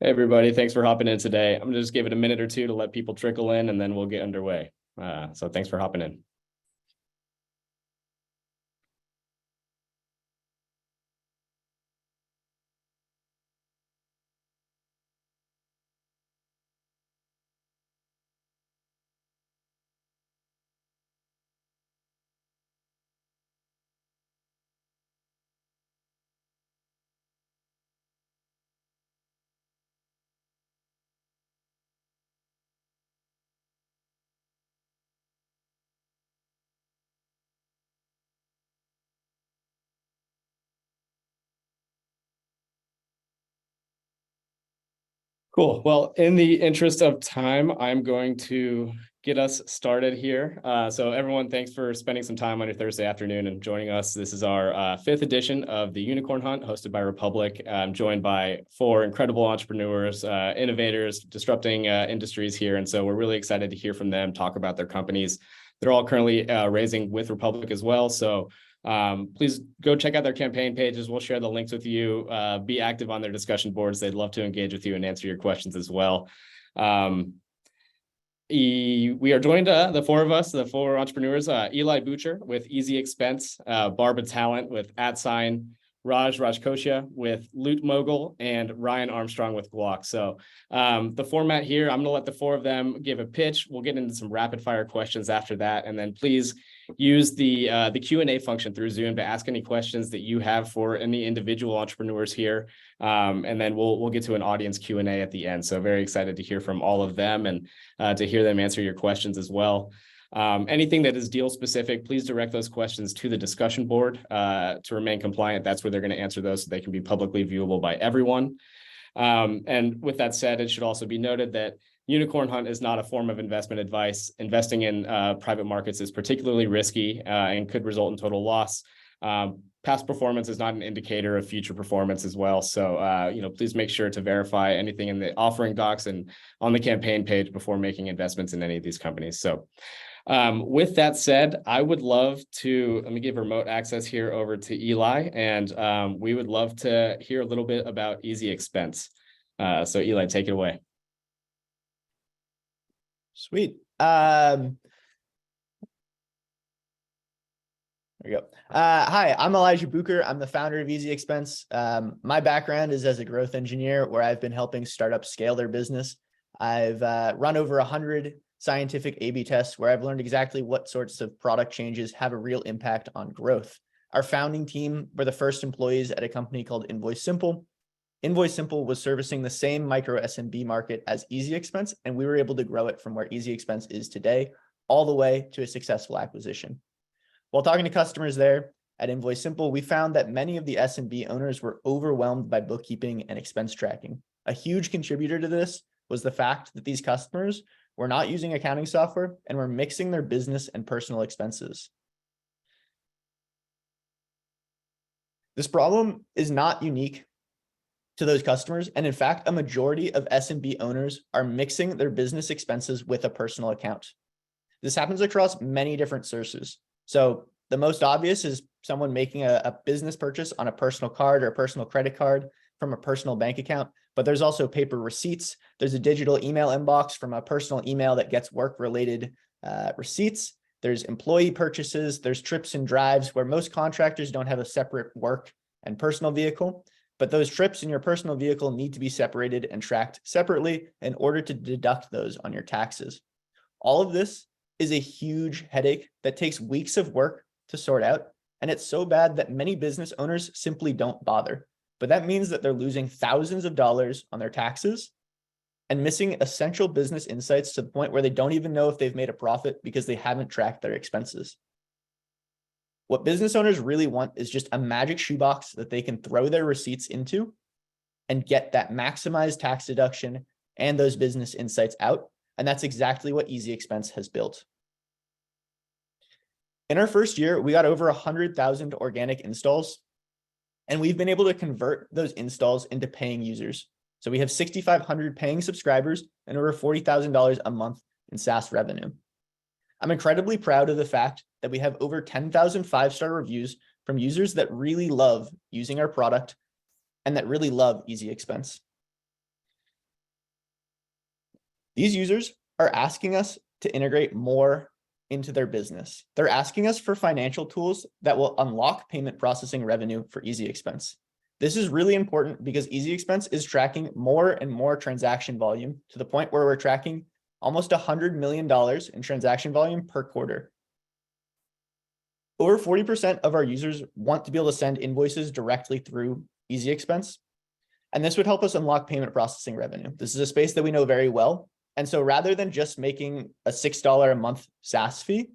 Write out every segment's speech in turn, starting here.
Hey everybody, thanks for hopping in today. I'm gonna just give it a minute or two to let people trickle in and then we'll get underway. So thanks for hopping in. Cool. Well, in the interest of time, I'm going to get us started here. So everyone, thanks for spending some time on your Thursday afternoon and joining us. This is our fifth edition of the Unicorn Hunt hosted by Republic. I'm joined by four incredible entrepreneurs, innovators, disrupting industries here. And so we're really excited to hear from them, talk about their companies. They're all currently raising with Republic as well. So please go check out their campaign pages. We'll share the links with you. Be active on their discussion boards. They'd love to engage with you and answer your questions as well. We are joined, the four of us, the four entrepreneurs, Eli Butcher with Easy Expense, Barba Talent with @sign, Rajkoshia with Loot Mogul, and Ryan Armstrong with Guac. So the format here, I'm going to let the four of them give a pitch. We'll get into some rapid fire questions after that. And then please use the Q&A function through Zoom to ask any questions that you have for any individual entrepreneurs here. And then we'll get to an audience Q&A at the end. So very excited to hear from all of them and to hear them answer your questions as well. Anything that is deal specific, please direct those questions to the discussion board to remain compliant. That's where they're going to answer those so they can be publicly viewable by everyone. And with that said, it should also be noted that Unicorn Hunt is not a form of investment advice. Investing in private markets is particularly risky and could result in total loss. Past performance is not an indicator of future performance as well. So, please make sure to verify anything in the offering docs and on the campaign page before making investments in any of these companies. So with that said, I would love to, let me give remote access here over to Eli, and we would love to hear a little bit about Easy Expense. So Eli, take it away. Sweet. There we go. Hi, I'm Elijah Bucher. I'm the founder of Easy Expense. My background is as a growth engineer, where I've been helping startups scale their business. I've run over 100 scientific A/B tests where I've learned exactly what sorts of product changes have a real impact on growth. Our founding team were the first employees at a company called Invoice Simple. Invoice Simple was servicing the same micro SMB market as Easy Expense, and we were able to grow it from where Easy Expense is today, all the way to a successful acquisition. While talking to customers there at Invoice Simple, we found that many of the SMB owners were overwhelmed by bookkeeping and expense tracking. A huge contributor to this was the fact that these customers were not using accounting software and were mixing their business and personal expenses. This problem is not unique to those customers. And in fact, a majority of SMB owners are mixing their business expenses with a personal account. This happens across many different sources. So the most obvious is someone making a business purchase on a personal card or a personal credit card from a personal bank account, but there's also paper receipts. There's a digital email inbox from a personal email that gets work-related receipts. There's employee purchases. There's trips and drives where most contractors don't have a separate work and personal vehicle, but those trips in your personal vehicle need to be separated and tracked separately in order to deduct those on your taxes. All of this is a huge headache that takes weeks of work to sort out, and it's so bad that many business owners simply don't bother. But that means that they're losing thousands of dollars on their taxes and missing essential business insights to the point where they don't even know if they've made a profit because they haven't tracked their expenses. What business owners really want is just a magic shoebox that they can throw their receipts into and get that maximized tax deduction and those business insights out. And that's exactly what Easy Expense has built. In our first year, we got over 100,000 organic installs, and we've been able to convert those installs into paying users. So we have 6,500 paying subscribers and over $40,000 a month in SaaS revenue. I'm incredibly proud of the fact that we have over 10,000 five-star reviews from users that really love using our product and that really love Easy Expense. These users are asking us to integrate more into their business. They're asking us for financial tools that will unlock payment processing revenue for Easy Expense. This is really important because Easy Expense is tracking more and more transaction volume to the point where we're tracking almost $100 million in transaction volume per quarter. Over 40% of our users want to be able to send invoices directly through Easy Expense. And this would help us unlock payment processing revenue. This is a space that we know very well. And so rather than just making a $6 a month SaaS fee,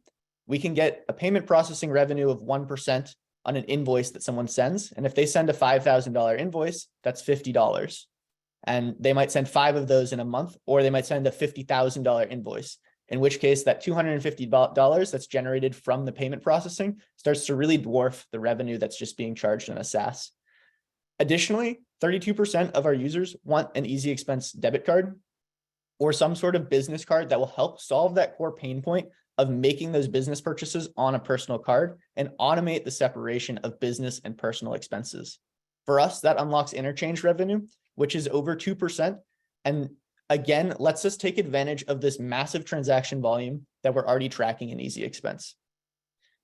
we can get a payment processing revenue of 1% on an invoice that someone sends. And if they send a $5,000 invoice, that's $50. And they might send 5 of those in a month, or they might send a $50,000 invoice, in which case that $250 that's generated from the payment processing starts to really dwarf the revenue that's just being charged on a SaaS. Additionally, 32% of our users want an Easy Expense debit card or some sort of business card that will help solve that core pain point of making those business purchases on a personal card and automate the separation of business and personal expenses. For us, that unlocks interchange revenue, which is over 2%. And again, lets us take advantage of this massive transaction volume that we're already tracking in Easy Expense.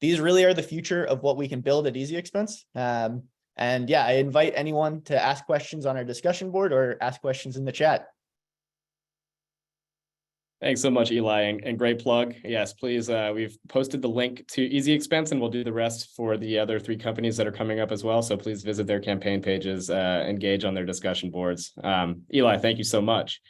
These really are the future of what we can build at Easy Expense. And yeah, I invite anyone to ask questions on our discussion board or ask questions in the chat. Thanks so much, Eli, and great plug. Yes, please. We've posted the link to Easy Expense, and we'll do the rest for the other 3 companies that are coming up as well. So please visit their campaign pages, engage on their discussion boards. Eli, thank you so much.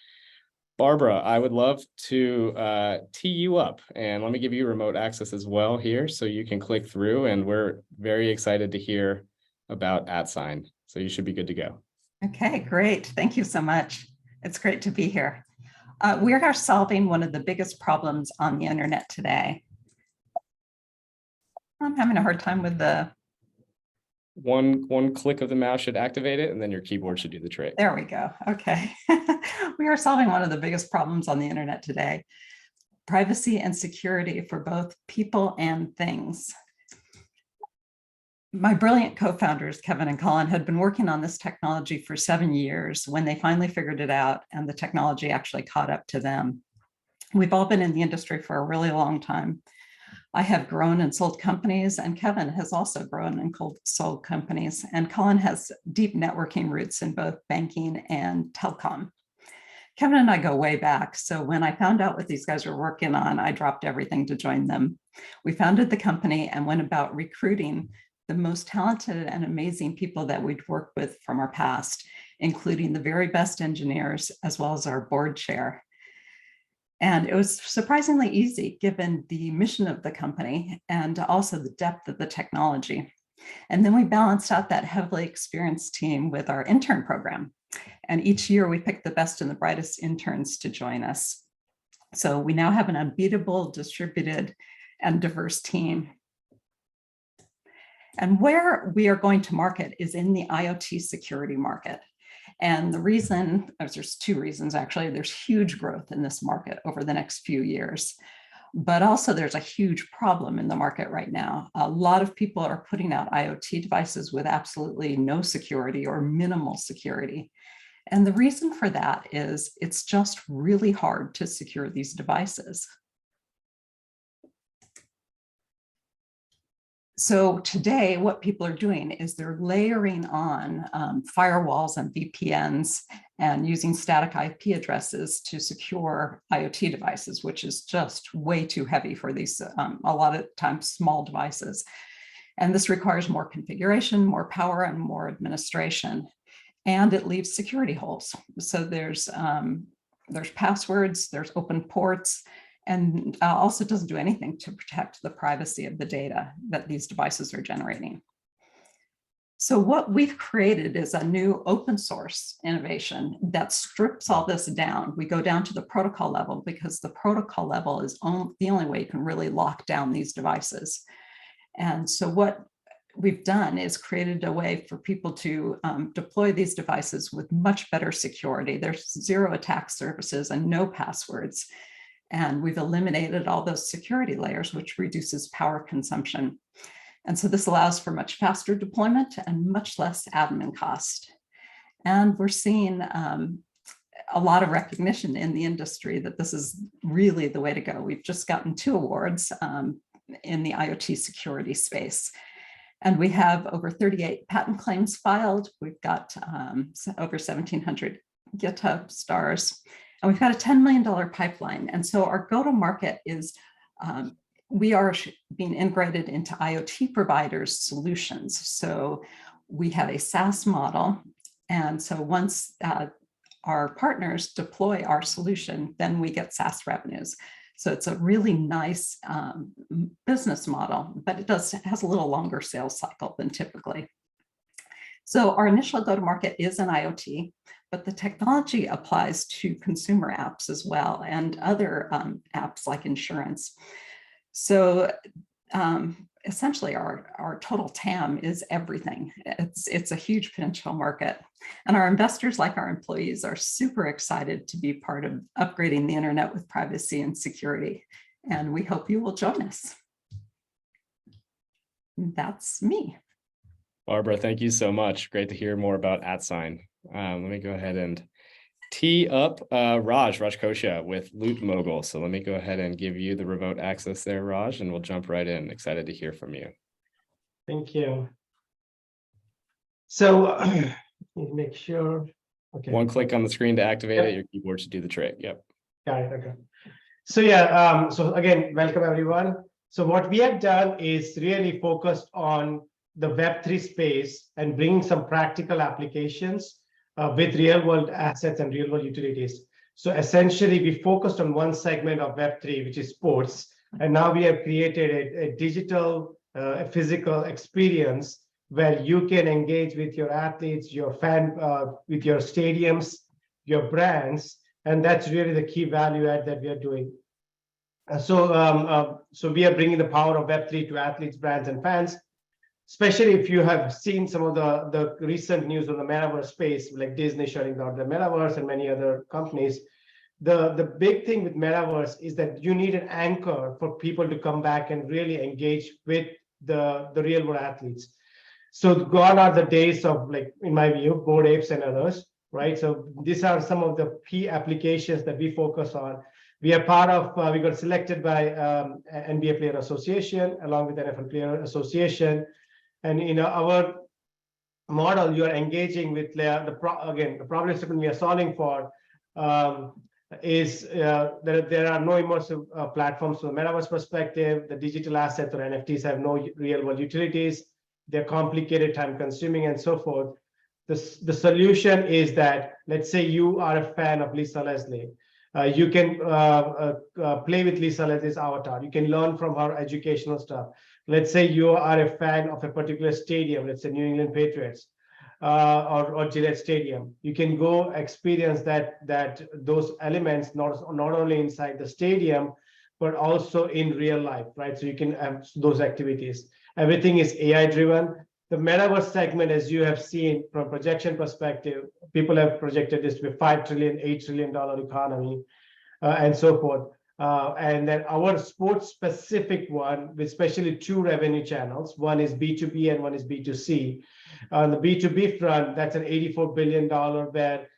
Barbara, I would love to tee you up, and let me give you remote access as well here so you can click through, and we're very excited to hear about @Sign. So you should be good to go. Okay, great. Thank you so much. It's great to be here. We are solving one of the biggest problems on the internet today. I'm having a hard time with the... One click of the mouse should activate it, and then your keyboard should do the trick. There we go. Okay. We are solving one of the biggest problems on the internet today: privacy and security for both people and things. My brilliant co-founders, Kevin and Colin, had been working on this technology for 7 years when they finally figured it out and the technology actually caught up to them. We've all been in the industry for a really long time. I have grown and sold companies, and Kevin has also grown and sold companies, and Colin has deep networking roots in both banking and telecom. Kevin and I go way back, so when I found out what these guys were working on, I dropped everything to join them. We founded the company and went about recruiting the most talented and amazing people that we'd worked with from our past, including the very best engineers, as well as our board chair. And it was surprisingly easy given the mission of the company and also the depth of the technology. And then we balanced out that heavily experienced team with our intern program. And each year we picked the best and the brightest interns to join us. So we now have an unbeatable, distributed, and diverse team. And where we are going to market is in the IoT security market. And the reason, there's 2 reasons actually. There's huge growth in this market over the next few years, but also there's a huge problem in the market right now. A lot of people are putting out IoT devices with absolutely no security or minimal security. And the reason for that is it's just really hard to secure these devices. So today, what people are doing is they're layering on firewalls and VPNs and using static IP addresses to secure IoT devices, which is just way too heavy for these, a lot of times, small devices. And this requires more configuration, more power, and more administration. And it leaves security holes. So there's passwords, there's open ports, and also doesn't do anything to protect the privacy of the data that these devices are generating. So what we've created is a new open source innovation that strips all this down. We go down to the protocol level because the protocol level is the only way you can really lock down these devices. And so what we've done is created a way for people to deploy these devices with much better security. There's 0 attack surfaces and no passwords. And we've eliminated all those security layers, which reduces power consumption. And so this allows for much faster deployment and much less admin cost. And we're seeing a lot of recognition in the industry that this is really the way to go. We've just gotten 2 awards in the IoT security space. And we have over 38 patent claims filed. We've got over 1,700 GitHub stars, and we've got a $10 million pipeline. And so our go-to-market is we are being integrated into IoT providers' solutions. So we have a SaaS model. And so once our partners deploy our solution, then we get SaaS revenues. So it's a really nice business model, but it has a little longer sales cycle than typically. So our initial go-to-market is in IoT, but the technology applies to consumer apps as well and other apps like insurance. So essentially our total TAM is everything. It's a huge potential market. And our investors, like our employees, are super excited to be part of upgrading the internet with privacy and security. And we hope you will join us. That's me. Barbara, thank you so much. Great to hear more about @Sign. Let me go ahead and tee up Raj Koshia with Loot Mogul. So let me go ahead and give you the remote access there, Raj, and we'll jump right in. Excited to hear from you. Thank you. So make sure. Okay. One click on the screen to activate Yep. it. Your keyboard should do the trick. Yep. Got it. Okay. So yeah. So again, welcome everyone. So what we have done is really focused on the Web3 space and bringing some practical applications with real world assets and real world utilities. So essentially we focused on one segment of Web3, which is sports. And now we have created a digital, physical experience where you can engage with your athletes, your with your stadiums, your brands. And that's really the key value add that we are doing. So we are bringing the power of Web3 to athletes, brands, and fans. Especially if you have seen some of the recent news on the metaverse space, like Disney shutting down the metaverse and many other companies. The big thing with metaverse is that you need an anchor for people to come back and really engage with the real world athletes. So gone are the days of, like, in my view, Bored Apes and others, right? So these are some of the key applications that we focus on. We are part of, we got selected by NBA Player Association along with NFL Player Association. And in our model, you are engaging with the problem statement we are solving for is that there are no immersive platforms from the metaverse perspective. The digital assets or NFTs have no real world utilities. They're complicated, time consuming, and so forth. The solution is that, let's say you are a fan of Lisa Leslie. You can play with Lisa Leslie's avatar. You can learn from her educational stuff. Let's say you are a fan of a particular stadium, let's say New England Patriots or Gillette Stadium. You can go experience those elements not only inside the stadium, but also in real life, right? So you can have those activities. Everything is AI driven. The metaverse segment, as you have seen from projection perspective, people have projected this to be $5 trillion, $8 trillion economy, and so forth. And then our sports specific one, with especially 2 revenue channels, one is B2B and one is B2C. On the B2B front, that's an $84 billion where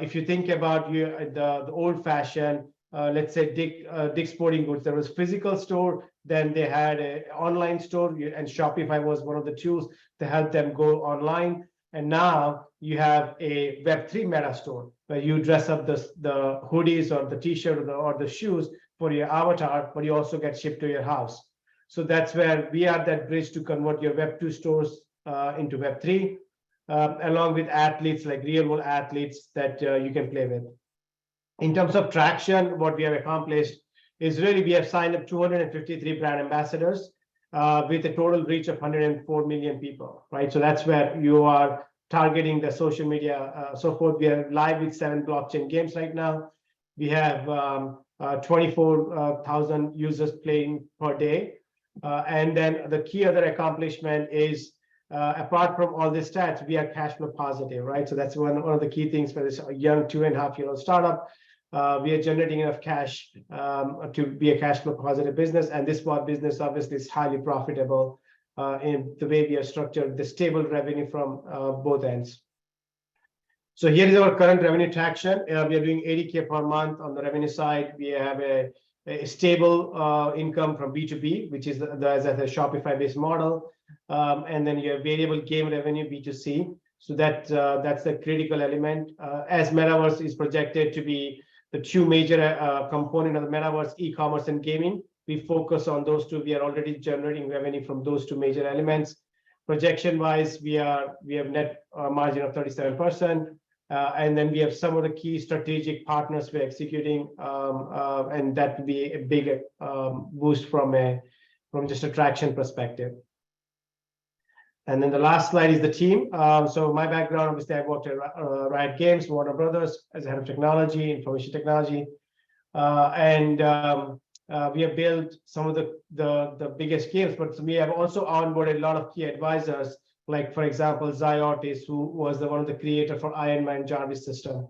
if you think about the old fashioned, let's say Dick's Sporting Goods, there was physical store, then they had an online store, and Shopify was one of the tools to help them go online. And now you have a Web3 meta store where you dress up the hoodies or the t-shirt or the shoes for your avatar, but you also get shipped to your house. So that's where we are that bridge to convert your Web2 stores into Web3, along with athletes, like real world athletes that you can play with. In terms of traction, what we have accomplished is really we have signed up 253 brand ambassadors with a total reach of 104 million people, right? So that's where you are targeting the social media, so forth. We are live with 7 blockchain games right now. We have 24,000 users playing per day. And then the key other accomplishment is, apart from all the stats, we are cash flow positive, right? So that's one of the key things for this young 2.5-year-old startup. We are generating enough cash to be a cash flow positive business. And this business obviously is highly profitable in the way we are structured, the stable revenue from both ends. So here is our current revenue traction. We are doing 80K per month on the revenue side. We have a stable income from B2B, which is as a Shopify-based model. And then you have variable game revenue, B2C. So that's the critical element. As Metaverse is projected to be the two major component of the Metaverse, e-commerce and gaming, we focus on those two. We are already generating revenue from those two major elements. Projection-wise, we have net margin of 37%. And then we have some of the key strategic partners we're executing, and that would be a big boost from just a traction perspective. And then the last slide is the team. So my background, obviously, I worked at Riot Games, Warner Brothers, as head of technology, information technology, and we have built some of the biggest games. But we have also onboarded a lot of key advisors, like, for example, Zai Ortiz, who was one of the creators for Iron Man Jarvis system.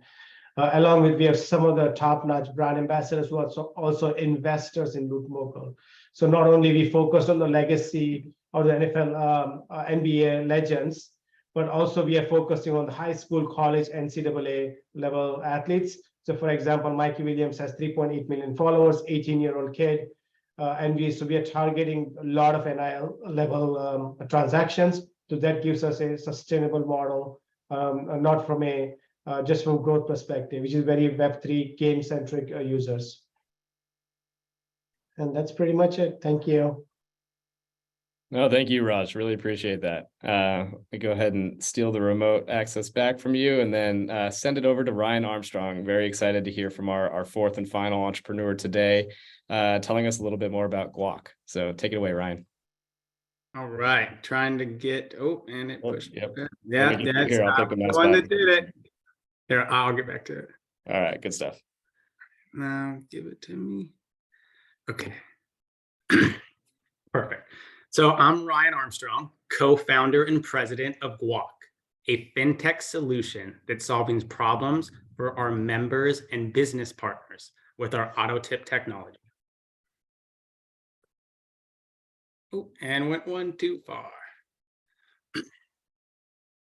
Along with, we have some of the top-notch brand ambassadors who are also investors in Loot Mogul. So not only we focus on the legacy of the NFL, NBA legends, but also we are focusing on the high school, college, NCAA level athletes. So for example, Mikey Williams has 3.8 million followers, 18-year-old kid. And we are targeting a lot of NIL level transactions. So that gives us a sustainable model, not from just from growth perspective, which is very Web3 game-centric users. And that's pretty much it. Thank you. No, thank you, Raj. Really appreciate that. I go ahead and steal the remote access back from you and then send it over to Ryan Armstrong. Very excited to hear from our fourth and final entrepreneur today, telling us a little bit more about Guac. So take it away, Ryan. All right, trying to get, and it pushed. Yep. Yeah, that's here. I'll take the mouse one back. that did it. Here, I'll get back to it. All right, good stuff. Now give it to me. Okay. Perfect. So I'm Ryan Armstrong, co-founder and president of Guac, a fintech solution that's solving problems for our members and business partners with our auto tip technology. Oh, and went one too far.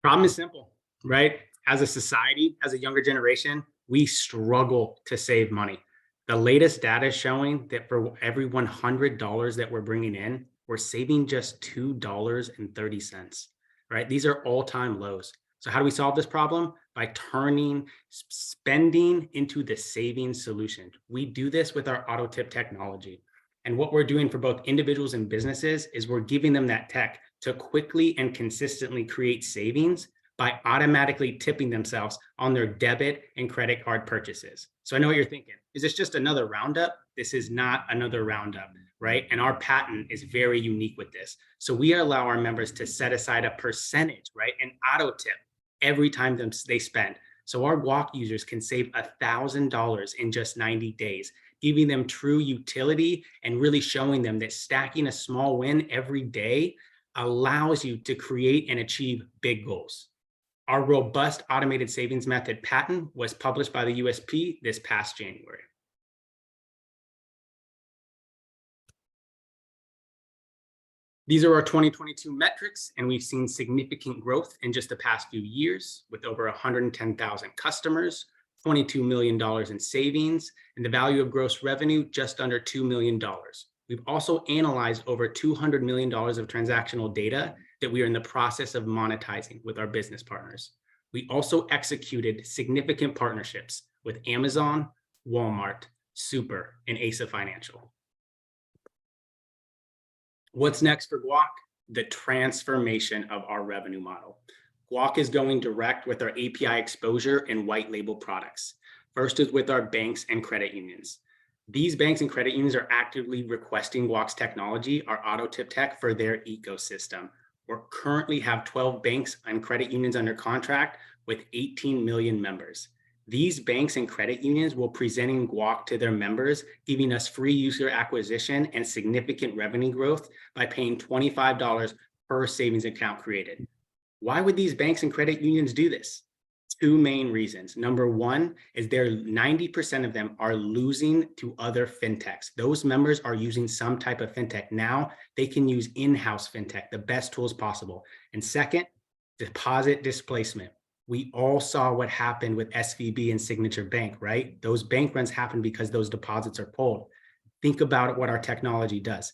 Problem is simple, right? As a society, as a younger generation, we struggle to save money. The latest data is showing that for every $100 that we're bringing in, we're saving just $2.30, right? These are all-time lows. So how do we solve this problem? By turning spending into the saving solution. We do this with our auto tip technology. And what we're doing for both individuals and businesses is we're giving them that tech to quickly and consistently create savings by automatically tipping themselves on their debit and credit card purchases. So I know what you're thinking. Is this just another roundup? This is not another roundup, right? And our patent is very unique with this. So we allow our members to set aside a percentage, right? An auto tip every time they spend. So our Guac users can save $1,000 in just 90 days, giving them true utility and really showing them that stacking a small win every day allows you to create and achieve big goals. Our robust automated savings method patent was published by the USP this past January. These are our 2022 metrics, and we've seen significant growth in just the past few years with over 110,000 customers, $22 million in savings, and the value of gross revenue just under $2 million. We've also analyzed over $200 million of transactional data that we are in the process of monetizing with our business partners. We also executed significant partnerships with Amazon, Walmart, Super, and Asa Financial. What's next for Guac? The transformation of our revenue model. Guac is going direct with our API exposure and white label products. First is with our banks and credit unions. These banks and credit unions are actively requesting Guac's technology, our auto tip tech, for their ecosystem. We currently have 12 banks and credit unions under contract with 18 million members. These banks and credit unions will presenting Guac to their members, giving us free user acquisition and significant revenue growth by paying $25 per savings account created. Why would these banks and credit unions do this? Two main reasons. Number one is 90% of them are losing to other fintechs. Those members are using some type of fintech. Now they can use in-house fintech, the best tools possible. And second, deposit displacement. We all saw what happened with SVB and Signature Bank, right? Those bank runs happen because those deposits are pulled. Think about what our technology does.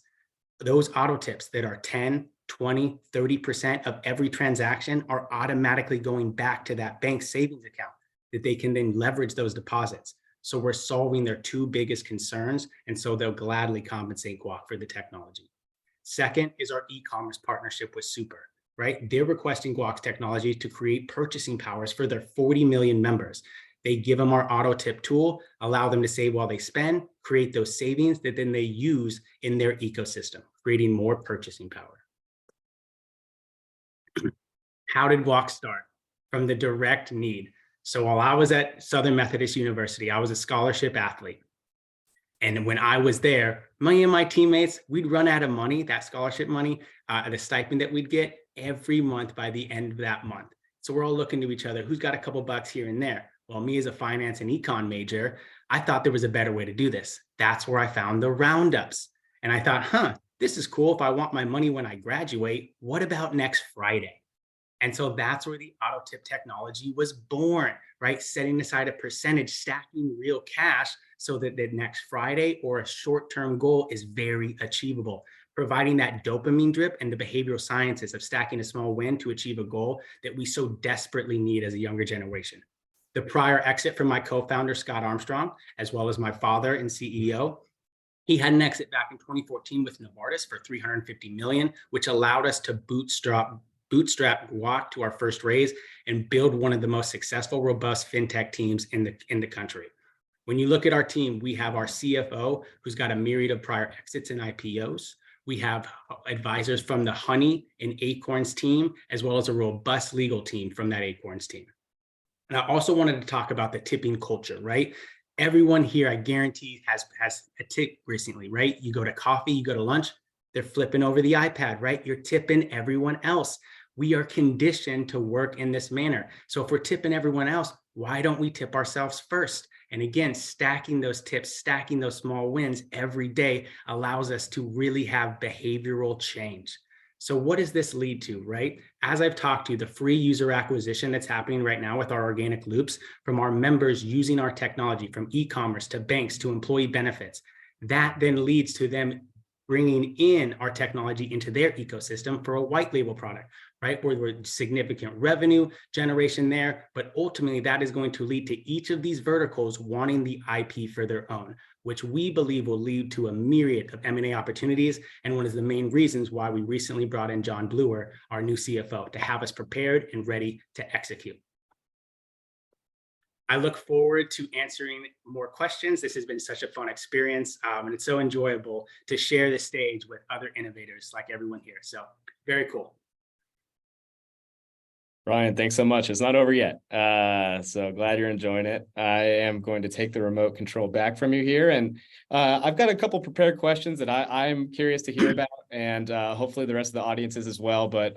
Those auto tips that are 10, 20, 30% of every transaction are automatically going back to that bank savings account that they can then leverage those deposits. So we're solving their two biggest concerns. And so they'll gladly compensate Guac for the technology. Second is our e-commerce partnership with Super, right? They're requesting Guac's technology to create purchasing powers for their 40 million members. They give them our auto tip tool, allow them to save while they spend, create those savings that then they use in their ecosystem, creating more purchasing power. How did Guac start? From the direct need. So while I was at Southern Methodist University, I was a scholarship athlete. And when I was there, me and my teammates, we'd run out of money, that scholarship money, the stipend that we'd get every month by the end of that month. So we're all looking to each other, who's got a couple bucks here and there? Well, me as a finance and econ major, I thought there was a better way to do this. That's where I found the roundups. And I thought, this is cool. If I want my money when I graduate, what about next Friday? And so that's where the auto tip technology was born, right? Setting aside a percentage, stacking real cash so that the next Friday or a short-term goal is very achievable, providing that dopamine drip and the behavioral sciences of stacking a small win to achieve a goal that we so desperately need as a younger generation. The prior exit from my co-founder, Scott Armstrong, as well as my father and CEO, he had an exit back in 2014 with Novartis for $350 million, which allowed us to bootstrap Guac to our first raise and build one of the most successful, robust fintech teams in the country. When you look at our team, we have our CFO, who's got a myriad of prior exits and IPOs. We have advisors from the Honey and Acorns team, as well as a robust legal team from that Acorns team. And I also wanted to talk about the tipping culture, right? Everyone here, I guarantee, has a tip recently, right? You go to coffee, you go to lunch, they're flipping over the iPad, right? You're tipping everyone else. We are conditioned to work in this manner. So if we're tipping everyone else, why don't we tip ourselves first? And again, stacking those tips, stacking those small wins every day allows us to really have behavioral change. So what does this lead to, right? As I've talked to you, the free user acquisition that's happening right now with our organic loops from our members using our technology, from e-commerce to banks to employee benefits, that then leads to them bringing in our technology into their ecosystem for a white label product, right? Where there's significant revenue generation there, but ultimately that is going to lead to each of these verticals wanting the IP for their own, which we believe will lead to a myriad of M&A opportunities. And one of the main reasons why we recently brought in John Bluer, our new CFO, to have us prepared and ready to execute. I look forward to answering more questions. This has been such a fun experience, and it's so enjoyable to share the stage with other innovators like everyone here. So very cool. Ryan, thanks so much. It's not over yet. So glad you're enjoying it. I am going to take the remote control back from you here. And I've got a couple prepared questions that I'm curious to hear about, and hopefully the rest of the audience is as well. But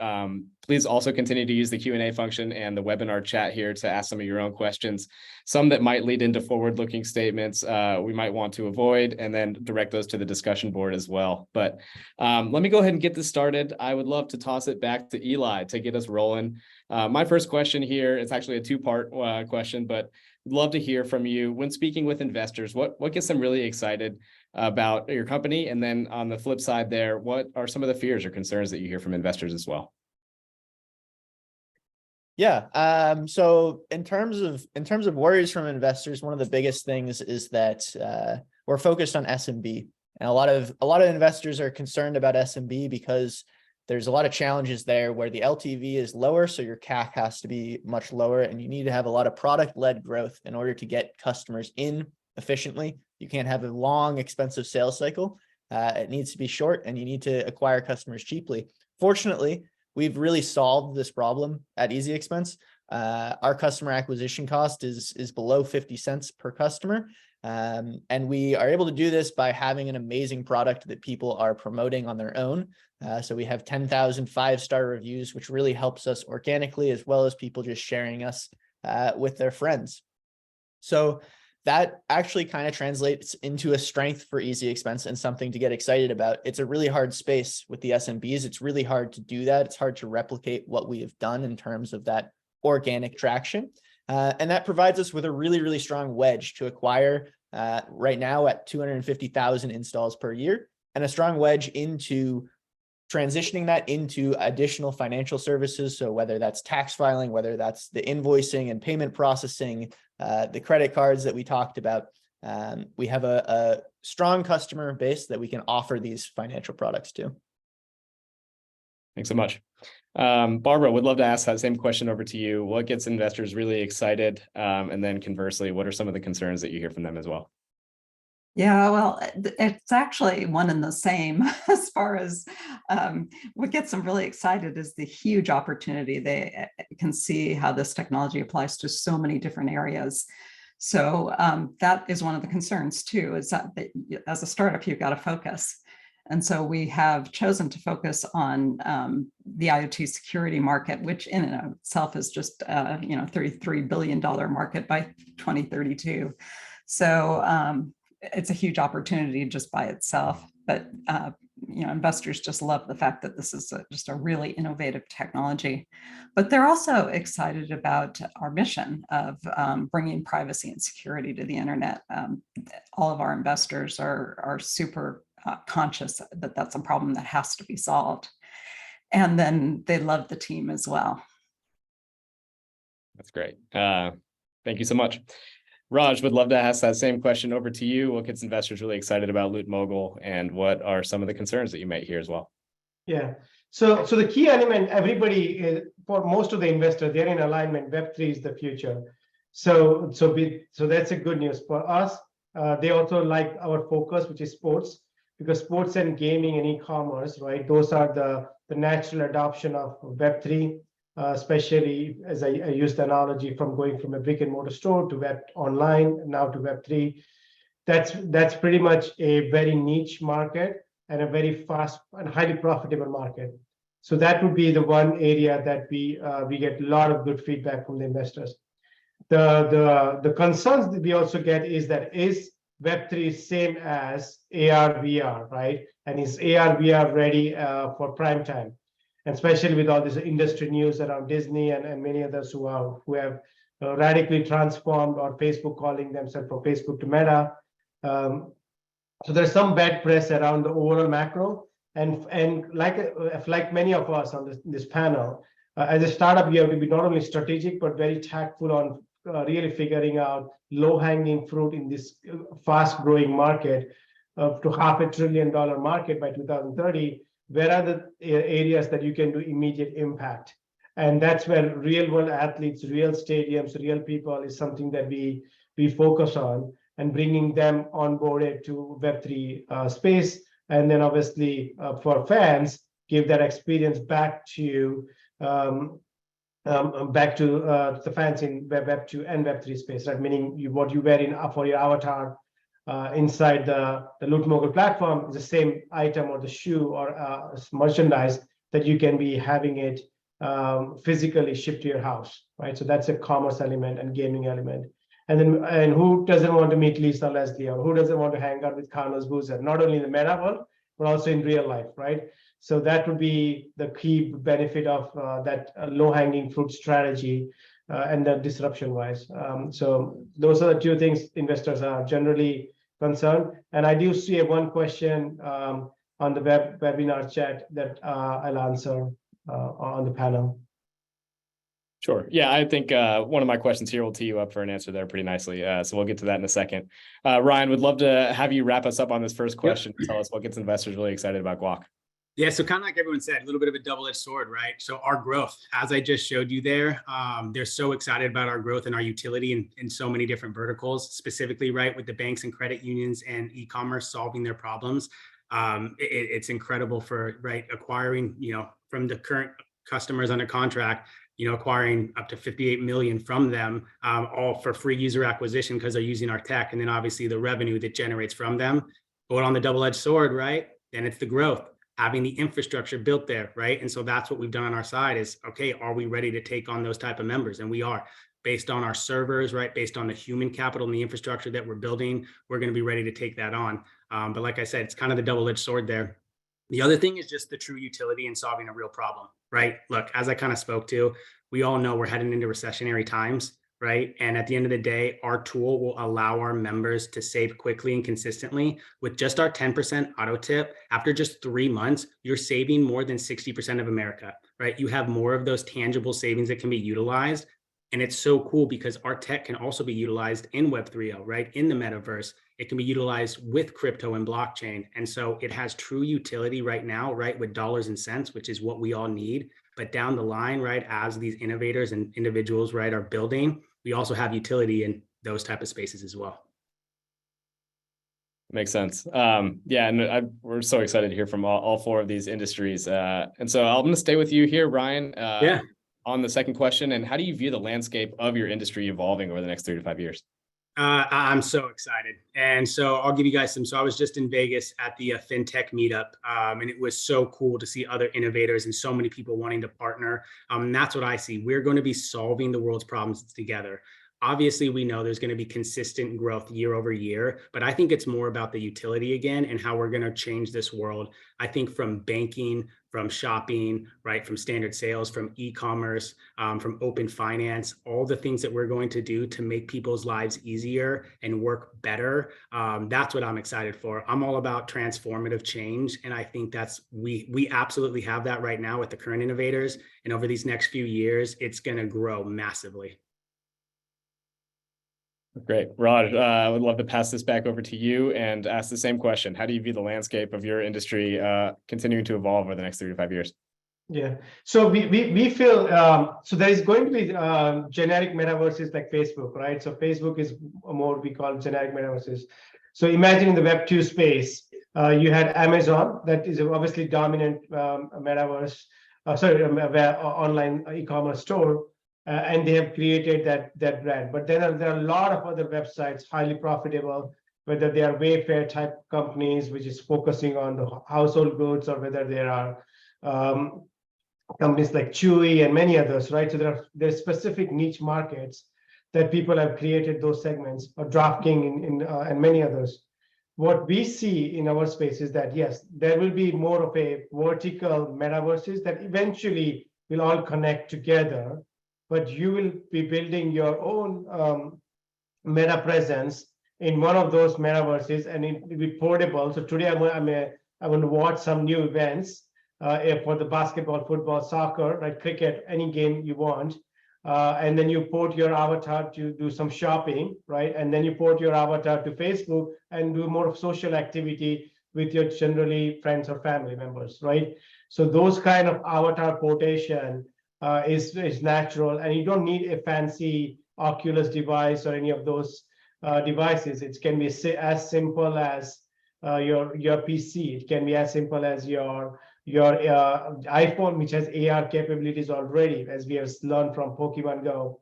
please also continue to use the Q&A function and the webinar chat here to ask some of your own questions. Some that might lead into forward-looking statements we might want to avoid, and then direct those to the discussion board as well. But let me go ahead and get this started. I would love to toss it back to Eli to get us rolling. My first question here is actually a two-part question, but I'd love to hear from you. When speaking with investors, what gets them really excited about your company? And then on the flip side there, what are some of the fears or concerns that you hear from investors as well? Yeah. So in terms of worries from investors, one of the biggest things is that we're focused on SMB, and a lot of investors are concerned about SMB because there's a lot of challenges there where the LTV is lower, so your CAC has to be much lower, and you need to have a lot of product-led growth in order to get customers in efficiently. You can't have a long, expensive sales cycle. It needs to be short, and you need to acquire customers cheaply. Fortunately, we've really solved this problem at Easy Expense. Our customer acquisition cost is below 50 cents per customer. And we are able to do this by having an amazing product that people are promoting on their own. So we have 10,000 five-star reviews, which really helps us organically, as well as people just sharing us with their friends. So that actually kind of translates into a strength for Easy Expense and something to get excited about. It's a really hard space with the SMBs. It's really hard to do that. It's hard to replicate what we have done in terms of that organic traction. And that provides us with a really, really strong wedge to acquire right now at 250,000 installs per year, and a strong wedge into transitioning that into additional financial services. So whether that's tax filing, whether that's the invoicing and payment processing, the credit cards that we talked about, we have a strong customer base that we can offer these financial products to. Thanks so much. Barbara, would love to ask that same question over to you. What gets investors really excited? And then conversely, what are some of the concerns that you hear from them as well? Yeah, well, it's actually one and the same as far as what gets them really excited is the huge opportunity. They can see how this technology applies to so many different areas. So that is one of the concerns too, is that as a startup, you've got to focus. And so we have chosen to focus on the IoT security market, which in and of itself is just $33 billion market by 2032. So it's a huge opportunity just by itself. But investors just love the fact that this is just a really innovative technology. But they're also excited about our mission of bringing privacy and security to the internet. All of our investors are super conscious that that's a problem that has to be solved. And then they love the team as well. That's great. Thank you so much. Raj, would love to ask that same question over to you. What gets investors really excited about Loot Mogul, and what are some of the concerns that you might hear as well? Yeah. So the key element, everybody, for most of the investors, they're in alignment. Web3 is the future. So that's a good news for us. They also like our focus, which is sports, because sports and gaming and e-commerce, right? Those are the natural adoption of Web3. Especially as I use the analogy from going from a brick and mortar store to web online, now to Web3. That's pretty much a very niche market and a very fast and highly profitable market. So that would be the one area that we get a lot of good feedback from the investors. The concerns that we also get is that is Web3 same as AR, VR, right? And is AR, VR ready for prime time? And especially with all this industry news around Disney and many others who have radically transformed, or Facebook calling themselves from Facebook to Meta. So there's some bad press around the overall macro. And like many of us on this panel, as a startup, you have to be not only strategic, but very tactful on really figuring out low-hanging fruit in this fast-growing market to $500 billion market by 2030. Where are the areas that you can do immediate impact? And that's where real-world athletes, real stadiums, real people is something that we focus on, and bringing them onboarded to Web3 space. And then obviously for fans, give that experience back to the fans in Web2 and Web3 space, right? Meaning what you wear for your avatar inside the Loot Mogul platform is the same item or the shoe or merchandise that you can be having it physically shipped to your house, right? So that's a commerce element and gaming element. And who doesn't want to meet Lisa Leslie, or who doesn't want to hang out with Carlos Boozer, not only in the meta world, but also in real life, right? So that would be the key benefit of that low-hanging fruit strategy and the disruption-wise. So those are the two things investors are generally concerned. And I do see one question on the webinar chat that I'll answer on the panel. Sure. Yeah, I think one of my questions here will tee you up for an answer there pretty nicely. So we'll get to that in a second. Ryan, would love to have you wrap us up on this first question. Yep. Tell us what gets investors really excited about Guac. Yeah, so kind of like everyone said, a little bit of a double-edged sword, right? So our growth, as I just showed you there, they're so excited about our growth and our utility in so many different verticals, specifically, right, with the banks and credit unions and e-commerce solving their problems. It's incredible for, right, acquiring, from the current customers under contract, acquiring up to 58 million from them, all for free user acquisition because they're using our tech, and then obviously the revenue that generates from them. But on the double-edged sword, right, then it's the growth, having the infrastructure built there, right? And so that's what we've done on our side is, okay, are we ready to take on those type of members? And we are, based on our servers, right? Based on the human capital and the infrastructure that we're building, we're going to be ready to take that on. But like I said, it's kind of the double-edged sword there. The other thing is just the true utility in solving a real problem, right? Look, as I kind of spoke to, we all know we're heading into recessionary times, right? And at the end of the day, our tool will allow our members to save quickly and consistently. With just our 10% auto tip, after just 3 months, you're saving more than 60% of America, right? You have more of those tangible savings that can be utilized. And it's so cool because our tech can also be utilized in Web 3.0, right? In the metaverse, it can be utilized with crypto and blockchain. And so it has true utility right now, right? With dollars and cents, which is what we all need. But down the line, right, as these innovators and individuals, right, are building, we also have utility in those type of spaces as well. Makes sense. Yeah, and we're so excited to hear from all four of these industries. And so I'm going to stay with you here, Ryan. Yeah. On the second question, and how do you view the landscape of your industry evolving over the next 3 to 5 years? I'm so excited. And so I'll give you guys some. So I was just in Vegas at the FinTech meetup, and it was so cool to see other innovators and so many people wanting to partner. And that's what I see. We're going to be solving the world's problems together. Obviously, we know there's going to be consistent growth year over year, but I think it's more about the utility again and how we're going to change this world. I think from banking, from shopping, right, from standard sales, from e-commerce, from open finance, all the things that we're going to do to make people's lives easier and work better. That's what I'm excited for. I'm all about transformative change. And I think that's, we absolutely have that right now with the current innovators. And over these next few years, it's going to grow massively. Great. Raj, I would love to pass this back over to you and ask the same question. How do you view the landscape of your industry continuing to evolve over the next 3 to 5 years? Yeah, so we feel, so there is going to be generic metaverses like Facebook, right? So Facebook is more, we call generic metaverses. So imagine in the Web2 space, you had Amazon, that is obviously dominant metaverse, online e-commerce store. And they have created that brand. But then there are a lot of other websites, highly profitable, whether they are Wayfair type companies, which is focusing on the household goods, or whether there are companies like Chewy and many others, right? So there are specific niche markets that people have created those segments, or DraftKings and many others. What we see in our space is that, yes, there will be more of a vertical metaverses that eventually will all connect together, but you will be building your own meta presence in one of those metaverses, and it will be portable. So today I want to watch some new events for the basketball, football, soccer, right, cricket, any game you want, and then you port your avatar to do some shopping, right, and then you port your avatar to Facebook and do more of social activity with your generally friends or family members, right? So those kind of avatar portation is natural, and you don't need a fancy Oculus device or any of those devices. It can be as simple as your PC. It can be as simple as your iPhone, which has AR capabilities already, as we have learned from Pokemon Go.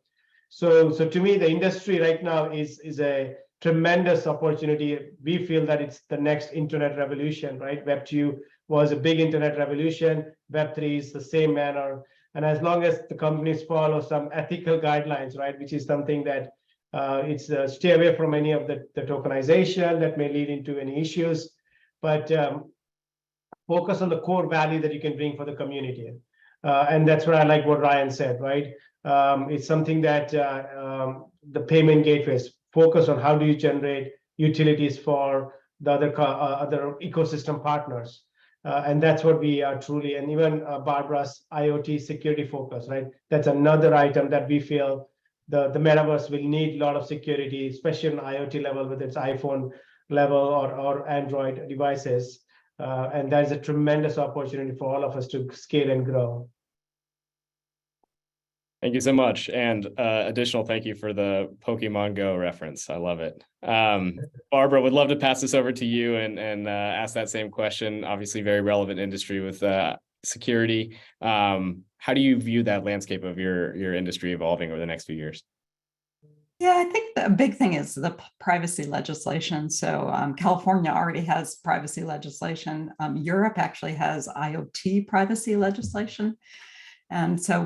So to me, the industry right now is a tremendous opportunity. We feel that it's the next internet revolution, right? Web 2 was a big internet revolution. Web 3 is the same manner. And as long as the companies follow some ethical guidelines, right, which is something that stay away from any of the tokenization that may lead into any issues, but focus on the core value that you can bring for the community. And that's what I like what Ryan said, right? It's something that the payment gateways focus on. How do you generate utilities for the other ecosystem partners? And that's what we are truly, and even Barbara's IoT security focus, right? That's another item that we feel the metaverse will need a lot of security, especially on IoT level, whether it's iPhone level or Android devices. And that is a tremendous opportunity for all of us to scale and grow. Thank you so much. And additional thank you for the Pokemon Go reference. I love it. Barbara, would love to pass this over to you and ask that same question. Obviously, very relevant industry with security. How do you view that landscape of your industry evolving over the next few years? Yeah, I think the big thing is the privacy legislation. So California already has privacy legislation. Europe actually has IoT privacy legislation. And so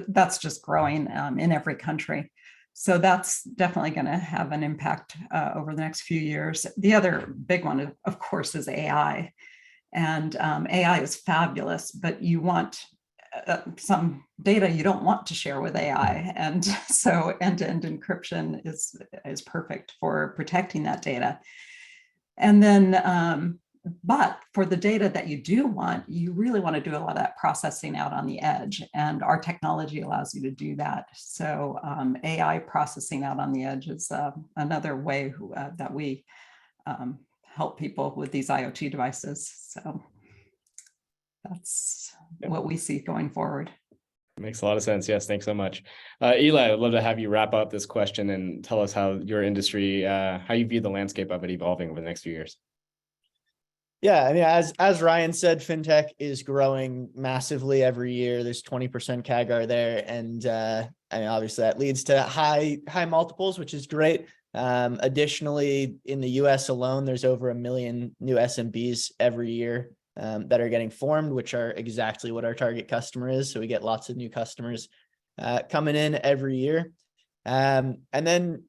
that's just growing in every country. So that's definitely going to have an impact over the next few years. The other big one, of course, is AI. And AI is fabulous, but you want some data you don't want to share with AI. And so end-to-end encryption is perfect for protecting that data. And then, but for the data that you do want, you really want to do a lot of that processing out on the edge. And our technology allows you to do that. So AI processing out on the edge is another way that we help people with these IoT devices. So that's what we see going forward. Makes a lot of sense. Yes, thanks so much. Eli, I'd love to have you wrap up this question and tell us how your industry, how you view the landscape of it evolving over the next few years. Yeah, I mean, as Ryan said, fintech is growing massively every year. There's 20% CAGR there, and I mean, obviously that leads to high multiples, which is great. Additionally, in the US alone, there's over 1 million new SMBs every year that are getting formed, which are exactly what our target customer is. So we get lots of new customers coming in every year. And then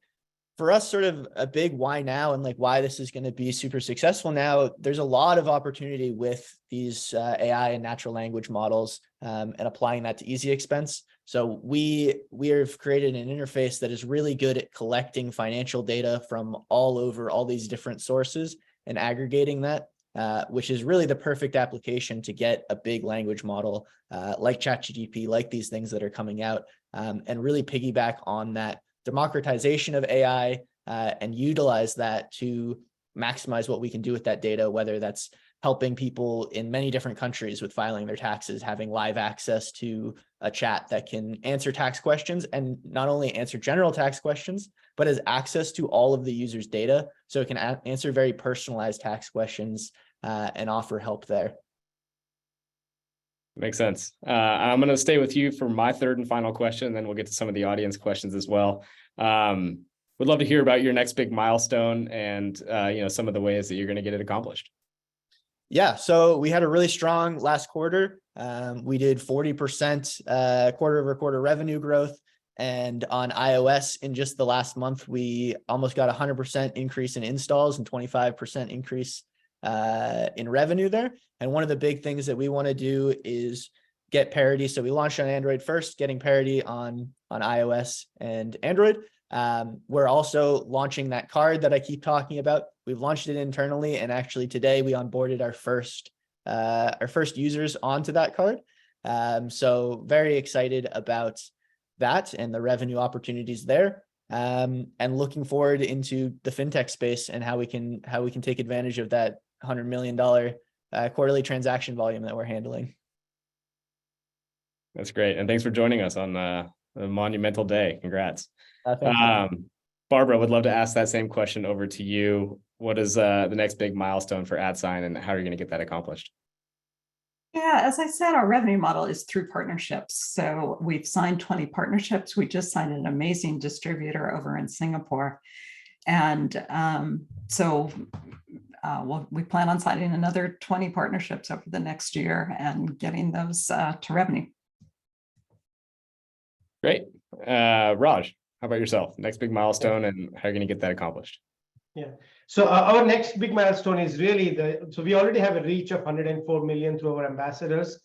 for us, sort of a big why now and like why this is going to be super successful now, there's a lot of opportunity with these AI and natural language models and applying that to Easy Expense. So we have created an interface that is really good at collecting financial data from all over all these different sources and aggregating that, which is really the perfect application to get a big language model like ChatGPT, like these things that are coming out, and really piggyback on that democratization of AI and utilize that to maximize what we can do with that data, whether that's helping people in many different countries with filing their taxes, having live access to a chat that can answer tax questions and not only answer general tax questions, but has access to all of the user's data. So it can answer very personalized tax questions and offer help there. Makes sense. I'm going to stay with you for my third and final question, and then we'll get to some of the audience questions as well. Would love to hear about your next big milestone and some of the ways that you're going to get it accomplished. Yeah, so we had a really strong last quarter. We did 40% quarter-over-quarter revenue growth. And on iOS, in just the last month, we almost got 100% increase in installs and 25% increase in revenue there. And one of the big things that we want to do is get parity. So we launched on Android first, getting parity on iOS and Android. We're also launching that card that I keep talking about. We've launched it internally, and actually today we onboarded our first users onto that card. So very excited about that and the revenue opportunities there. And looking forward into the fintech space and how we can take advantage of that $100 million quarterly transaction volume that we're handling. That's great. And thanks for joining us on a monumental day. Congrats. Thank you. Barbara, would love to ask that same question over to you. What is the next big milestone for AdSign, and how are you going to get that accomplished? Yeah, as I said, our revenue model is through partnerships. So we've signed 20 partnerships. We just signed an amazing distributor over in Singapore. And we plan on signing another 20 partnerships over the next year and getting those to revenue. Great. Raj, how about yourself? Next big milestone and how are you going to get that accomplished? Yeah. So our next big milestone is really so we already have a reach of 104 million through our ambassadors.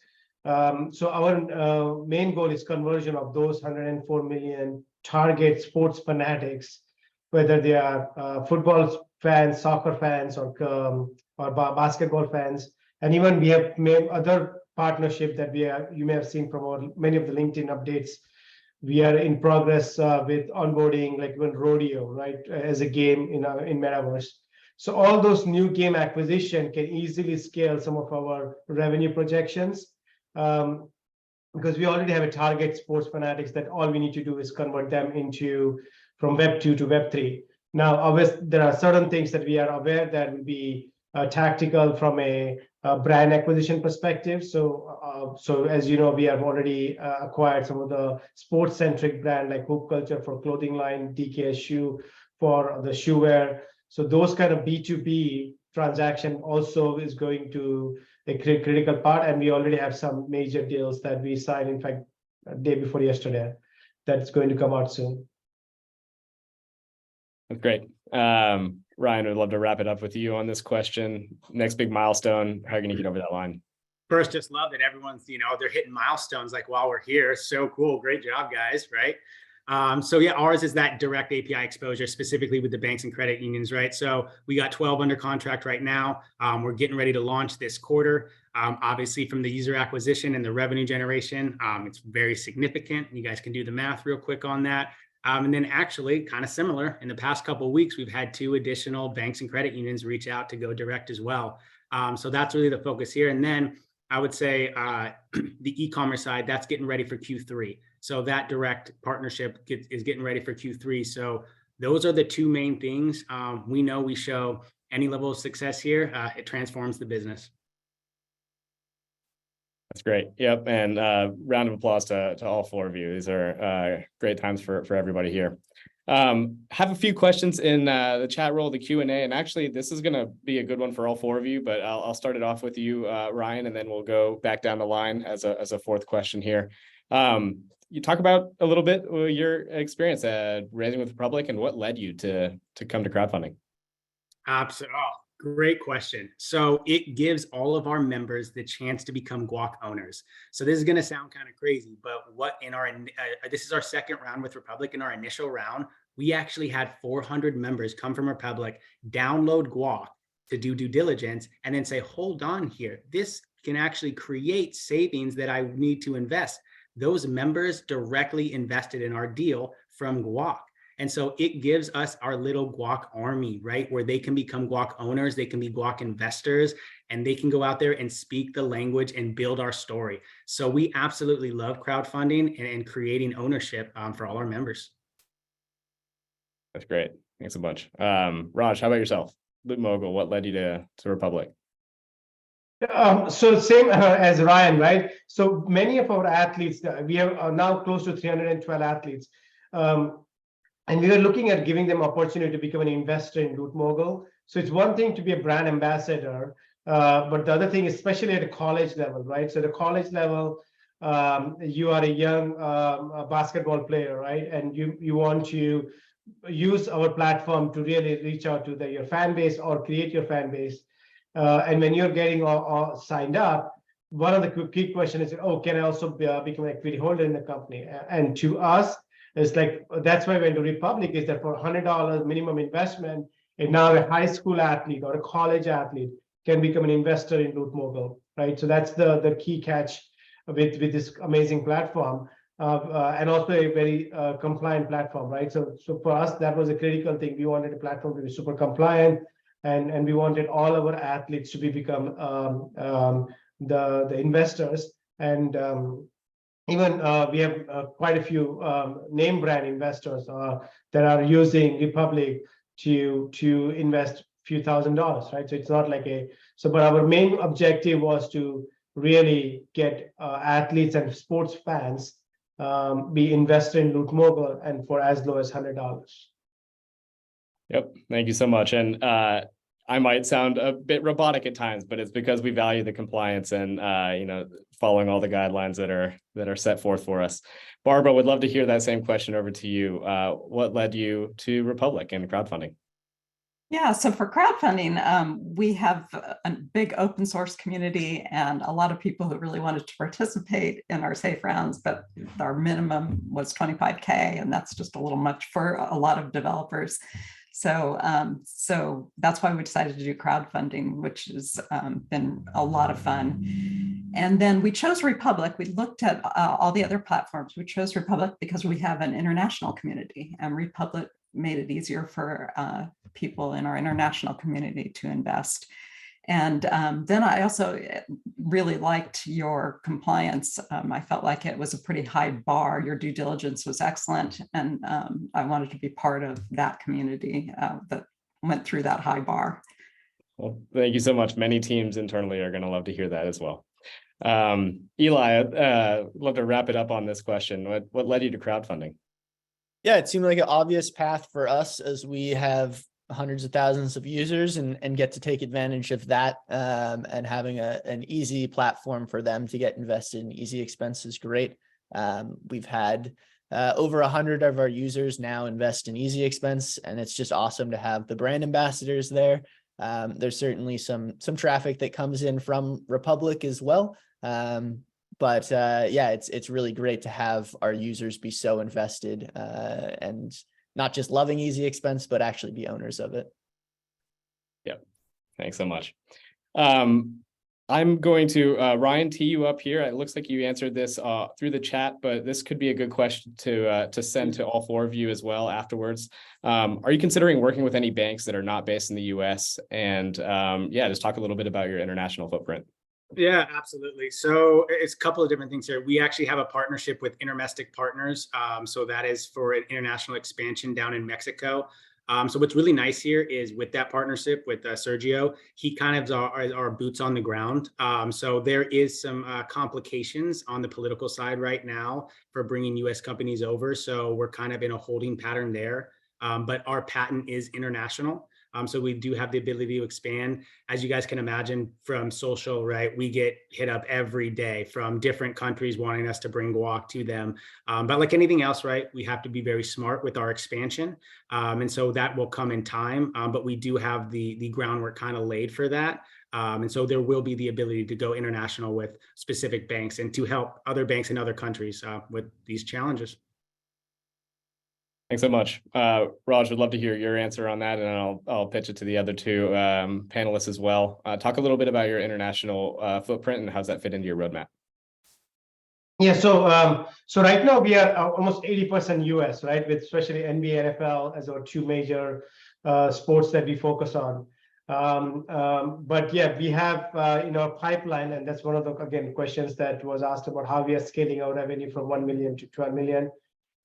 So our main goal is conversion of those 104 million target sports fanatics, whether they are football fans, soccer fans, or basketball fans. And even we have made other partnership that you may have seen from many of the LinkedIn updates. We are in progress with onboarding, like even Rodeo, right, as a game in Metaverse. So all those new game acquisition can easily scale some of our revenue projections because we already have a target sports fanatics that all we need to do is convert them from Web 2 to Web 3. Now, obviously, there are certain things that we are aware that will be tactical from a brand acquisition perspective. So as you know, we have already acquired some of the sports-centric brand like Hoop Culture for clothing line, DKS Shoe for the shoe wear. So those kind of B2B transaction also is going to a critical part. And we already have some major deals that we signed, in fact, day before yesterday, that's going to come out soon. That's great. Ryan, would love to wrap it up with you on this question. Next big milestone, how are you going to get over that line? First, just love that everyone's, they're hitting milestones like while we're here. So cool. Great job, guys. Right. So yeah, ours is that direct API exposure, specifically with the banks and credit unions, right? So we got 12 under contract right now. We're getting ready to launch this quarter. Obviously from the user acquisition and the revenue generation, it's very significant. You guys can do the math real quick on that. And then actually kind of similar, in the past couple of weeks, we've had 2 additional banks and credit unions reach out to go direct as well. So that's really the focus here. And then I would say the e-commerce side, that's getting ready for Q3. So that direct partnership is getting ready for Q3. So those are the 2 main things. We know we show any level of success here, it transforms the business. That's great. Yep. And round of applause to all 4 of you. These are great times for everybody here. Have a few questions in the chat roll, the Q&A, and actually this is going to be a good one for all 4 of you, but I'll start it off with you, Ryan, and then we'll go back down the line as a 4th question here. You talk about a little bit your experience at Raising with Republic and what led you to come to crowdfunding. Absolutely. Oh, great question. So it gives all of our members the chance to become Guac owners. So this is going to sound kind of crazy, but this is our 2nd round with Republic. In our initial round, we actually had 400 members come from Republic, download Guac to do due diligence, and then say, hold on here, this can actually create savings that I need to invest. Those members directly invested in our deal from Guac. And so it gives us our little Guac army, right? Where they can become Guac owners, they can be Guac investors, and they can go out there and speak the language and build our story. So we absolutely love crowdfunding and creating ownership for all our members. That's great. Thanks a bunch. Raj, how about yourself? Loot Mogul, what led you to Republic? So same as Ryan, right? So many of our athletes, we have now close to 312 athletes. And we are looking at giving them opportunity to become an investor in Loot Mogul. So it's one thing to be a brand ambassador, but the other thing, especially at a college level, right? So at a college level, you are a young basketball player, right? And you want to use our platform to really reach out to your fan base or create your fan base. And when you're getting all signed up, one of the key questions is, oh, can I also become an equity holder in the company? And to us, it's like, that's why we went to Republic, is that for $100 minimum investment, and now a high school athlete or a college athlete can become an investor in Loot Mogul, right? So that's the key catch with this amazing platform, and also a very compliant platform, right? So for us, that was a critical thing. We wanted a platform to be super compliant, and we wanted all our athletes to become the investors. And even we have quite a few name brand investors that are using Republic to invest a few $1,000s, right? So it's not like but our main objective was to really get athletes and sports fans be invested in Loot Mogul, and for as low as $100. Yep. Thank you so much. And I might sound a bit robotic at times, but it's because we value the compliance and following all the guidelines that are set forth for us. Barbara, would love to hear that same question over to you. What led you to Republic and crowdfunding? Yeah, so for crowdfunding, we have a big open source community and a lot of people who really wanted to participate in our safe rounds, but our minimum was 25K, and that's just a little much for a lot of developers. So that's why we decided to do crowdfunding, which has been a lot of fun. And then we chose Republic. We looked at all the other platforms. We chose Republic because we have an international community, and Republic made it easier for people in our international community to invest. And then I also really liked your compliance. I felt like it was a pretty high bar. Your due diligence was excellent. And I wanted to be part of that community that went through that high bar. Well, thank you so much. Many teams internally are going to love to hear that as well. Eli, I'd love to wrap it up on this question. What led you to crowdfunding? Yeah, it seemed like an obvious path for us, as we have hundreds of thousands of users and get to take advantage of that, and having an easy platform for them to get invested in easy expenses. Great. We've had Over 100 of our users now invest in Easy Expense, and it's just awesome to have the brand ambassadors there. There's certainly some traffic that comes in from Republic as well. But yeah, it's really great to have our users be so invested and not just loving Easy Expense, but actually be owners of it. Yep. Thanks so much. I'm going to, Ryan, tee you up here. It looks like you answered this through the chat, but this could be a good question to send to all four of you as well afterwards. Are you considering working with any banks that are not based in the US? And yeah, just talk a little bit about your international footprint. Yeah, absolutely. So it's a couple of different things here. We actually have a partnership with Intermestic Partners. So that is for an international expansion down in Mexico. So what's really nice here is with that partnership with Sergio, he kind of is our boots on the ground. So there is some complications on the political side right now for bringing US companies over. So we're kind of in a holding pattern there. But our patent is international. So we do have the ability to expand. As you guys can imagine from social, right? We get hit up every day from different countries wanting us to bring Guac to them. But like anything else, right? We have to be very smart with our expansion. And so that will come in time. But we do have the groundwork kind of laid for that. And so there will be the ability to go international with specific banks and to help other banks in other countries with these challenges. Thanks so much. Raj, would love to hear your answer on that, and I'll pitch it to the other two panelists as well. Talk a little bit about your international footprint and how does that fit into your roadmap? Yeah, so right now we are almost 80% US, right? With especially NBA, NFL as our two major sports that we focus on. But yeah, we have in our pipeline, and that's one of the, again, questions that was asked about how we are scaling our revenue from 1 million to 12 million.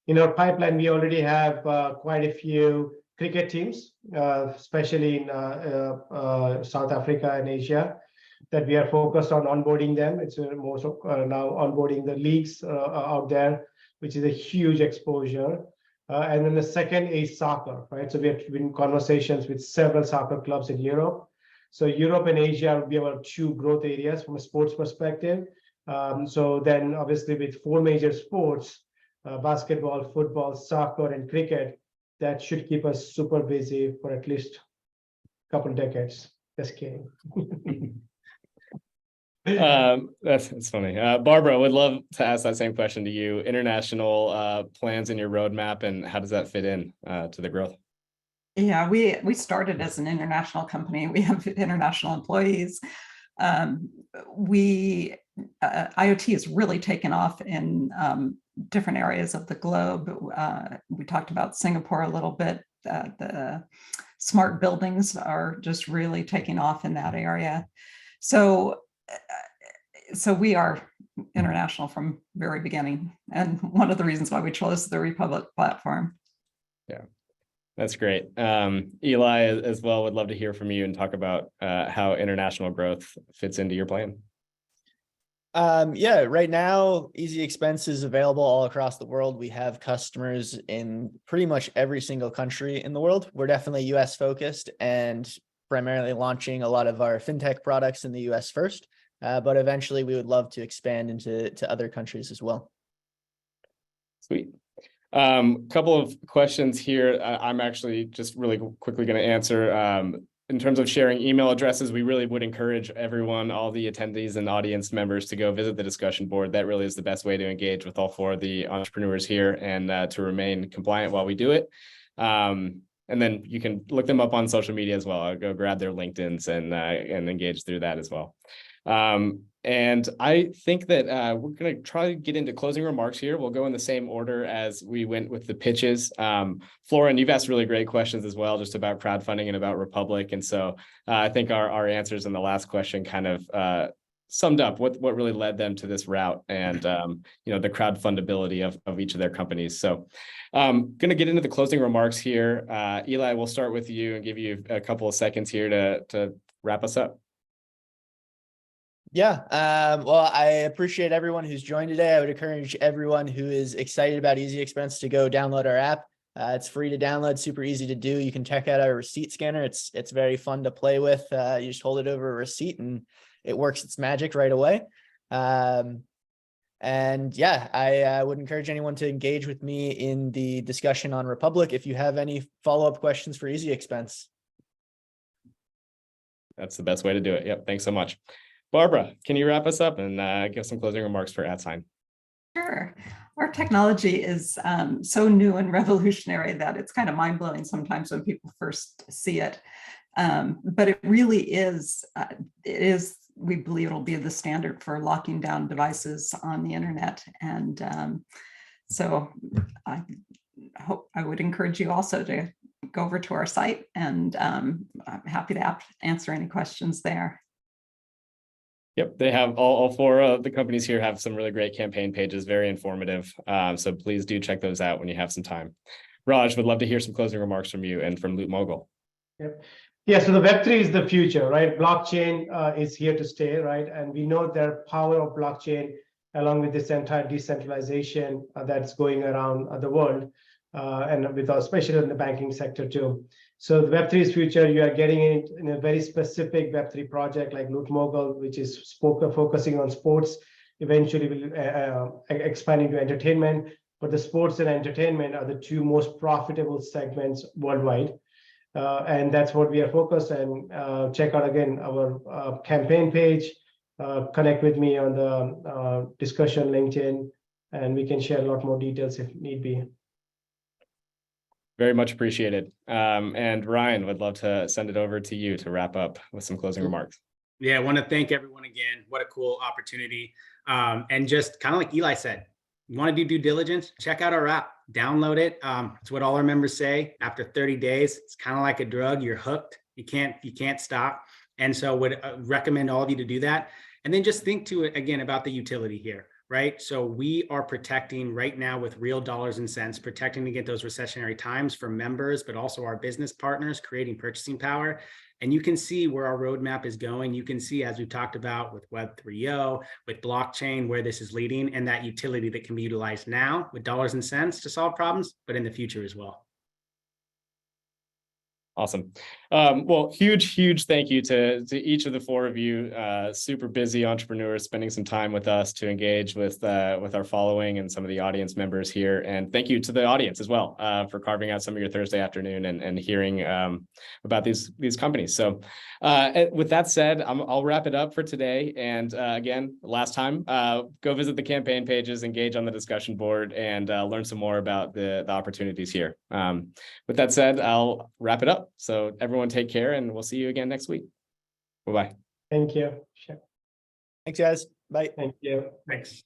In our pipeline, we already have quite a few cricket teams, especially in South Africa and Asia, that we are focused on onboarding them. It's more so now onboarding the leagues out there, which is a huge exposure. And then the second is soccer, right? So we have been in conversations with several soccer clubs in Europe. So Europe and Asia will be our two growth areas from a sports perspective. So then obviously with four major sports, basketball, football, soccer, and cricket, that should keep us super busy for at least a couple decades. Just kidding. That's funny. Barbara, would love to ask that same question to you. International plans in your roadmap, and how does that fit in to the growth? Yeah, we started as an international company. We have international employees. IoT has really taken off in different areas of the globe. We talked about Singapore a little bit. The smart buildings are just really taking off in that area. So we are international from very beginning, and one of the reasons why we chose the Republic platform. Yeah, that's great. Eli, as well, would love to hear from you and talk about how international growth fits into your plan. Yeah, right now, Easy Expense is available all across the world. We have customers in pretty much every single country in the world. We're definitely US focused and primarily launching a lot of our fintech products in the US first, but eventually we would love to expand into other countries as well. Sweet. Couple of questions here. I'm actually just really quickly going to answer. In terms of sharing email addresses, we really would encourage everyone, all the attendees and audience members, to go visit the discussion board. That really is the best way to engage with all four of the entrepreneurs here and to remain compliant while we do it. And then you can look them up on social media as well. I'll go grab their LinkedIn's and engage through that as well. And I think that we're going to try to get into closing remarks here. We'll go in the same order as we went with the pitches. Flora, you've asked really great questions as well, just about crowdfunding and about Republic. And so I think our answers in the last question kind of summed up what really led them to this route and the crowdfundability of each of their companies. So going to get into the closing remarks here. Eli, we'll start with you and give you a couple of seconds here to wrap us up. Yeah, well, I appreciate everyone who's joined today. I would encourage everyone who is excited about Easy Expense to go download our app. It's free to download, super easy to do. You can check out our receipt scanner. It's very fun to play with. You just hold it over a receipt and it works its magic right away. And And yeah, I would encourage anyone to engage with me in the discussion on Republic if you have any follow-up questions for Easy Expense. That's the best way to do it. Yep. Thanks so much. Barbara, can you wrap us up and give some closing remarks for AdSign? Sure. Our technology is so new and revolutionary that it's kind of mind-blowing sometimes when people first see it. But it really is, we believe it'll be the standard for locking down devices on the internet. And so I would encourage you also to go over to our site, and I'm happy to answer any questions there. Yep, they have all four of the companies here have some really great campaign pages, very informative. So please do check those out when you have some time. Raj, would love to hear some closing remarks from you and from Loot Mogul. Yep. Yeah, so the Web3 is the future, right? Blockchain is here to stay, right? And we know the power of blockchain along with this entire decentralization that's going around the world, and with especially in the banking sector too. So the Web3's future, you are getting it in a very specific Web3 project like Loot Mogul, which is focusing on sports, eventually will expand into entertainment. But the sports and entertainment are the two most profitable segments worldwide. And that's what we are focused on. Check out again our campaign page, connect with me on the discussion LinkedIn, and we can share a lot more details if need be. Very much appreciated. And Ryan, would love to send it over to you to wrap up with some closing remarks. Yeah, I want to thank everyone again. What a cool opportunity. And just kind of like Eli said, you want to do due diligence, check out our app, download it. It's what all our members say. After 30 days, it's kind of like a drug. You're hooked. You can't stop. And so would recommend all of you to do that. And then just think to it again about the utility here, right? So we are protecting right now with real dollars and cents, protecting against those recessionary times for members, but also our business partners, creating purchasing power. And you can see where our roadmap is going. You can see, as we've talked about with Web 3.0, with blockchain, where this is leading, and that utility that can be utilized now with dollars and cents to solve problems, but in the future as well. Awesome. Well, huge thank you to each of the four of you, super busy entrepreneurs spending some time with us to engage with our following and some of the audience members here. And thank you to the audience as well for carving out some of your Thursday afternoon and hearing about these companies. So with that said, I'll wrap it up for today. And again, last time, go visit the campaign pages, engage on the discussion board, and learn some more about the opportunities here. With that said, I'll wrap it up. So everyone take care, and we'll see you again next week. Bye-bye. Thank you. Thanks, guys. Bye. Thank you. Thanks.